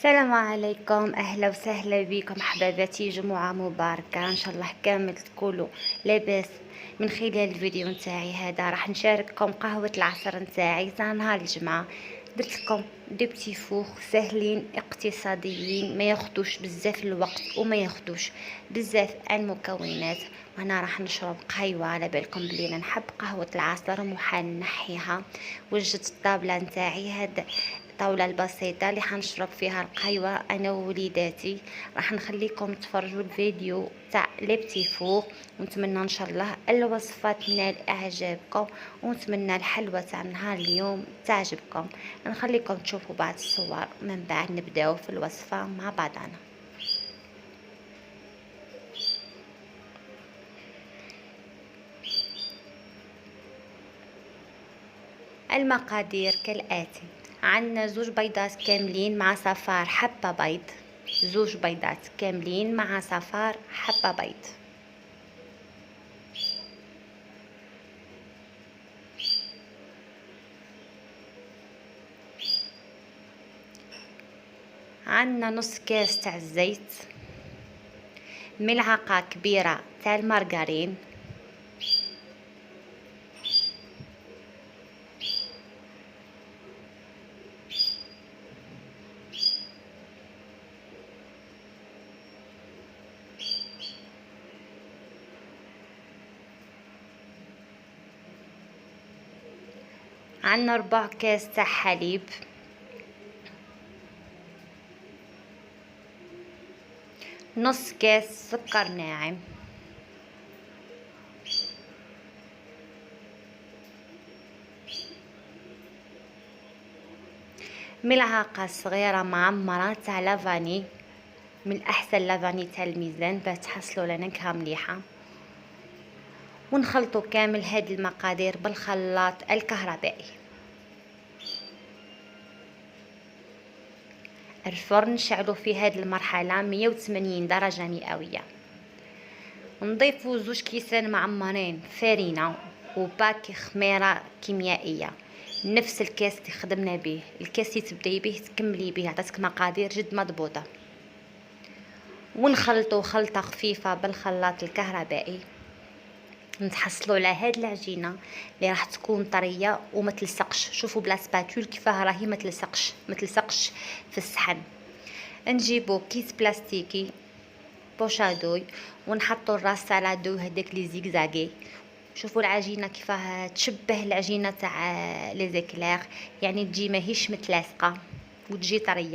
السلام عليكم، اهلا وسهلا بكم حبايباتي. جمعة مباركة ان شاء الله كامل تكونوا لاباس. من خلال الفيديو نتاعي هذا راح نشارككم قهوة العصر نتاعي تاع نهار الجمعة. درت لكم دي بتي فوخ سهلين اقتصاديين، ما ياخدوش بزاف الوقت وما ياخدوش بزاف المكونات. وانا راح نشرب قهوة، على بالكم بلي انا نحب قهوة العصر ومحال نحيها. وجدت الطابلة نتاعي، هاد الطاولة البسيطة اللي حنشرب فيها القهوة انا ووليداتي. راح نخليكم تفرجوا الفيديو تاع لي بتي فور، ونتمنى ان شاء الله الوصفات تنال اعجابكم، ونتمنى الحلوة تاع نهار اليوم تعجبكم. نخليكم تشوفوا بعض الصور، من بعد نبداو في الوصفة مع بعضنا. المقادير كالآتي: عندنا 2 بيضات كاملين مع صفار حبة بيض، 2 بيضات كاملين مع صفار حبة بيض. عندنا نص كاس تاع الزيت، ملعقة كبيرة تاع المارغرين، عندنا 4 كاس تاع حليب، نص كاس سكر ناعم، ملعقة صغيرة معمرة تاع لافاني، من احسن لافاني تاع الميزان باش تحصلوا لنا نكهة مليحة. ونخلطوا كامل هاد المقادير بالخلاط الكهربائي. الفرن نشعلو في هذه المرحلة 180 درجة مئوية. نضيفوا 2 كيسان معمرين فرينة وباكي خميرة كيميائية، نفس الكاس اللي خدمنا به، الكاس اللي تبداي به تكملي به، عطاتك مقادير جد مضبوطة. ونخلطوا خلطة خفيفة بالخلاط الكهربائي، نتحصلوا على هاد العجينه اللي راح تكون طريه وما تلصقش. شوفوا بلا سباتول كيفاه راهي ما تلصقش في الصحن. نجيبوا كيس بلاستيكي بوشادوي ونحطوا الراس على دو هذاك لي زيغزاغي. شوفوا العجينه كيفاه تشبه العجينه تاع لي زيكلير، يعني تجي ماهيش متلاصقه وتجي طريه.